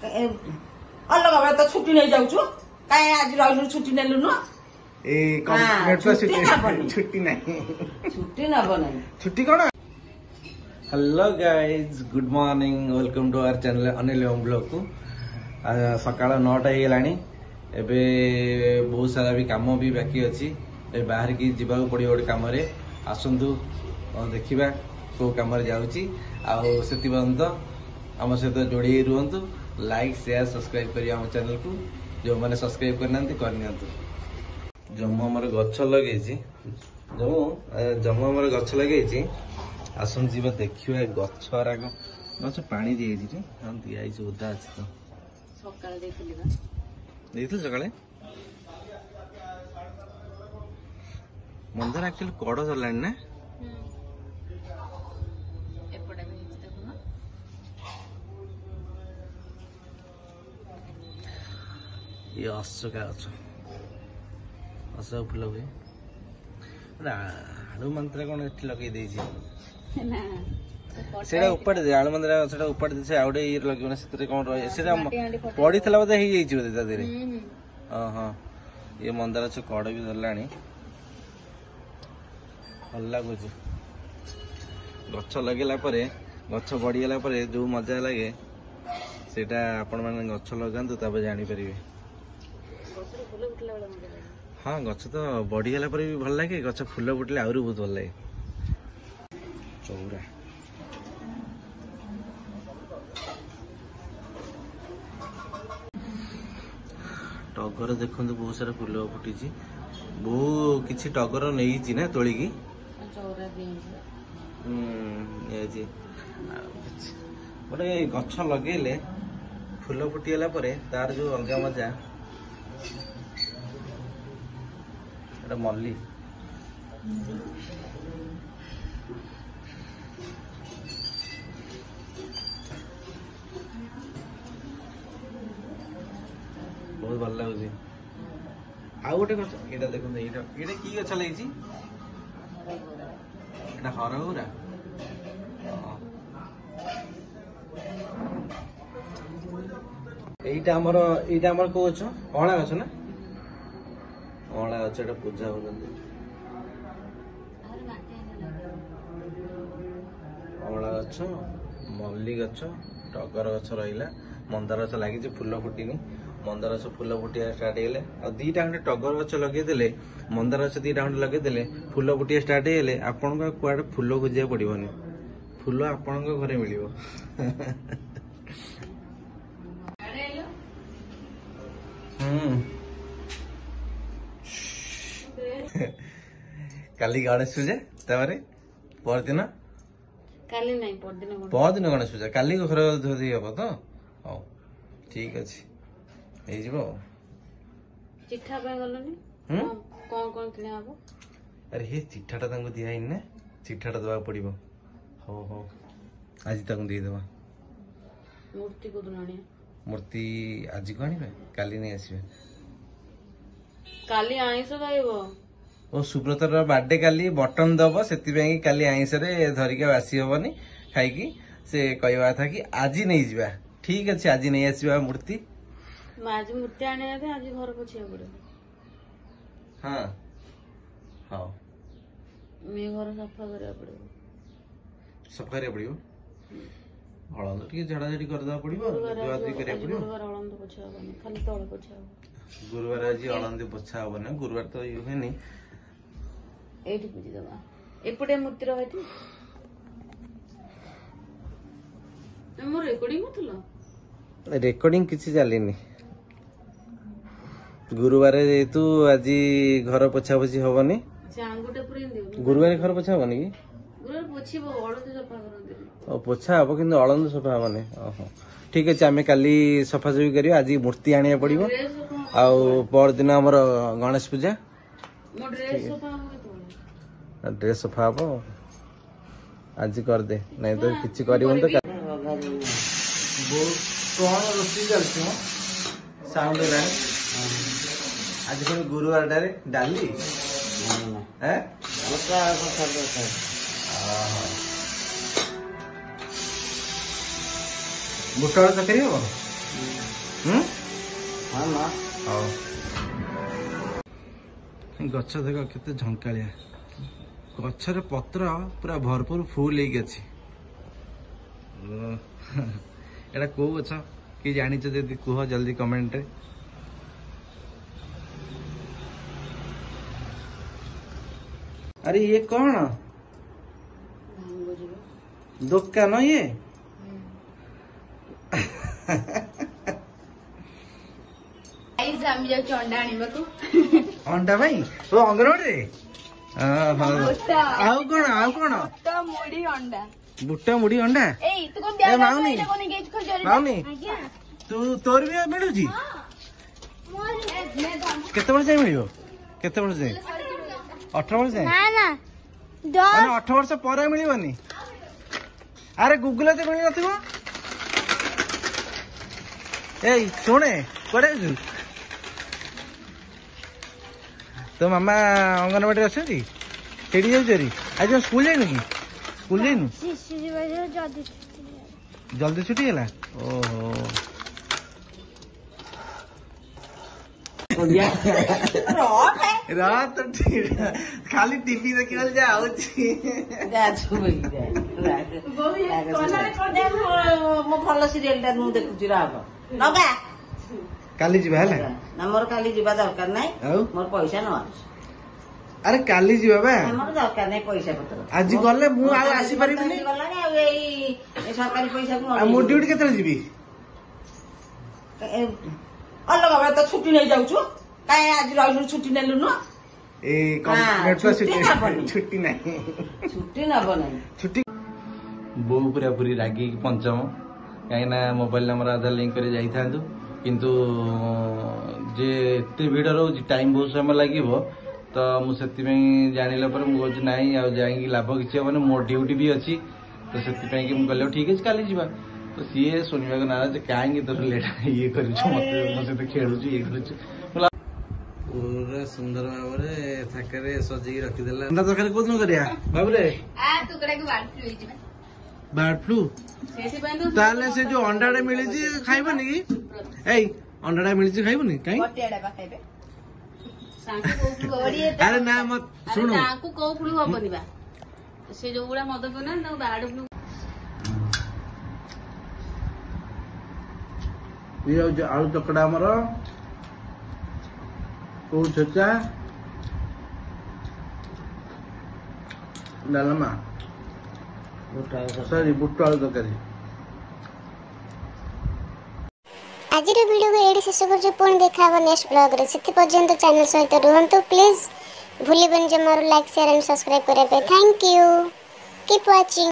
अलग बेला तो छुट्टी नहीं जाऊँ कहीं आज रही छुट्टी नेलु न छुट्टी नहीं छुट्टी नब नहीं छुट्टी कौन। Hello guys good morning welcome to our channel Anil Om blog को सकाळ 9टा हो गलानी एबे बहुत सारा भी काम भी बाकी अच्छी बाहर की जीवा पड़ो गोटे कम आसतु देखा कौ कम जाऊँगी आती पर्यंत आम सहित जोड़ी रुहतु लाइक शेयर सब्सक्राइब करिए आम चैनल को जो मैंने सब्सक्राइब करना करनी जम्मू आमर गछ लगे जम्मू आमर गछ लगे आसन जी देखिए गछ गछ पानी दिए दिखाई उदा अच्छी तो सका मंदार एक्चुअली कड़ सरला ना ये अशोका गछ अशोक फुल हुए आलू मंत्र कौन लगे सेटा उपाड़ दे आलू मंदिर सेटा उपाड़ दे से आउडे ये लगे से कौन रहे सेटा पड़ी थला बोधे हो जाई बोधे ता देरे हां ये मंदार छ कड़ भी धरलानी भल लगुच गछ लगेला परे गछ बढ़ीगला परे जो मजा लगे सेटा आपण माने गछ लगांतु तबे जानि परिबे हाँ गछ तो बढ़ीगला पर भी भल लगे गछ फूल फुटले आहरी बहुत भल लगे चौरा टगर देखु बहुत सारा फूल फुटी बहु किसी टगर नहीं ना तोलिकी गोटे गछ लगे फूल फुटीगला तार जो अलग मजा मल्ली बहुत भल लगुच आउ गोटे गछ ये देखो ये कि गछ लगी हरगौरा यहीटा आमर कौ गछ अँला गछ ना अँला गछ पूजा हो अँला गछ मल्ली गछ टगर गछ रहा मंदार गछ लगी फूल फुटीनी मंदार गछ फूल फुटिया स्टार्ट होगले दीटा खंडे टगर गछ लगेदे मंदार गछ दीटा खंडे लगेदे फूल फुटिया स्टार्ट होगले आपन कुआडे फूल खोजा पड़ोनी फूल आपण घरे मिल काली गणेश पूजा परदिन परदिन गणेश पूजा काली घर धोदी हम तो हाँ ठीक अच्छे चिठा अरे हे चिठाटा दिखाई ना चिठाटा दवा पड़ो हाँ हाँ आज देदेवा मूर्ति को मूर्ति आज को आने काली नहीं आसवे काली आईस खाइबो ओ सुब्रतर बर्थडे काली बटन दब से काली आईस धरिक आसी हेनी खाई से कहवा था कि आज नहीं जा ठीक अच्छे आज नहीं आसवा मूर्ति आज मूर्ति आने आज घर पोछिया पड़े हाँ हाँ मैं घर सफा करा पड़े सफा करा पड़ो हलंद टे झाड़ा झाड़ी करदा पड़ो गुरुवार आज हलंद पोछा हम ना गुरुवार तो ये हुए एठी पूजी दबा एपटे मूर्ति रहिथि हमर रेकॉर्डिंग होतला रेकॉर्डिंग किछि जालिनी गुरुवार जेतु आज घर पोछा पोछी हबनी चांगुटे पुरै दियो गुरुवार घर पोछा हबनी कि गुरुवार पोछिबो हळद सफा करन ओ पोछा हबो किंतु हळद सफा हबनी ओहो ठीक अछि आमे काली सफा सफी करियो आज मूर्ति आनिया पड़िबो आ पर दिन हमर गणेश पूजा मो ड्रेस सफा ड्रेस सफा हम आज कर दे नहीं तो किसी कर साउंड आज कौन गुरुवार टारे डाली बुट तरकारी हम हाँ ना गछ देख केते झंकालिया गछर पत्र पूरा भरपूर फुल होगी अच्छी एटा को गछ कि जानिछ जदि कह जल्दी कमेंट रे अरे ये कौन दुकान ये हम जाऊँ अंडा आनिबाकू अंडा भाई वो अंगनवाड़ी रे आउ कौन तो मुड़ी अंडा बुट्टा मुड़ी अंडा एई तू कोन ब्याह माउनी कोन गेज कर जरी माउनी आज्ञा तू तोर भी मिलू जी केते वर्ष मिलियो केते वर्ष जाए 18 वर्ष जाए ना ना माने 18 वर्ष पर मिलिबनी अरे गूगल ते मिल नथिबो एई सुने कोडे जु तो मामा अंगनवाड़ी अच्छी सेठी जाऊरी आज स्कूल जाइनु कि स्कूल जाइनु जल्दी छुट्टी है ओहो रात तो ठीक खाली टीवी देखिए भल सीरियल टा देखुची नगा काली जीवा है ना मोर काली जीवा दरकार नहीं मोर पैसा न अरे काली जीवा बे मोर दरकार नहीं पैसा पत्र आज गले मु आ आसी परिबिनी सरकारी पैसा आ मो ड्यूटी केते जीवी अलग बेला तो छुट्टी नहीं जाऊछु काहे आज रहिलु छुट्टी नेलु न ए मेट्रो छुट्टी नहीं छुट्टी न बने छुट्टी बो पूरा पूरी रागी पंचम कहीं ना मोबाइल नंबर आधार लिंक कर जाई थांदु किंतु जे एते भीड़ रोज टाइम बहुत समय लगे तो मुझे जानिला पर मुझे नाई आ जाई लाभ किसी हम मो ड्यूटी भी अच्छी तो से कहले ठीक है काली जीवा तो सी शुणा को नाराज कहीं तोर लेट ये कर मत सहित खेलु ये कर पूरा सुंदर भाव थाके सजेई रखीदेला अंडा तरकारी कोन करिया बाबरे आ टुकड़ा के बात फ्लू हिजबे बर्ड फ्लू ताले से जो अंडाटा मिली खाइबनी कि एई अंडाटा मिली खाइबनी कहीं गोटेडा बा खाइबे सांको को गोड़िए अरे ना मत सुनो सांको को फ्लू हबनी बा से जो गुड़ा मद पना ना बाड फ्लू ये जो आलू चकड़ा हमर को छचा डालमा सॉरी बुट आलू तरकारी आज वीडियो को ये शेष कर पुणी देखा नेक्स्ट ब्लॉग रे से पर्यंत चैनल सहित रुहतु प्लीज भूलिबन जमार लाइक शेयर एंड सब्सक्राइब करबे थैंक यू कीप वाचिंग।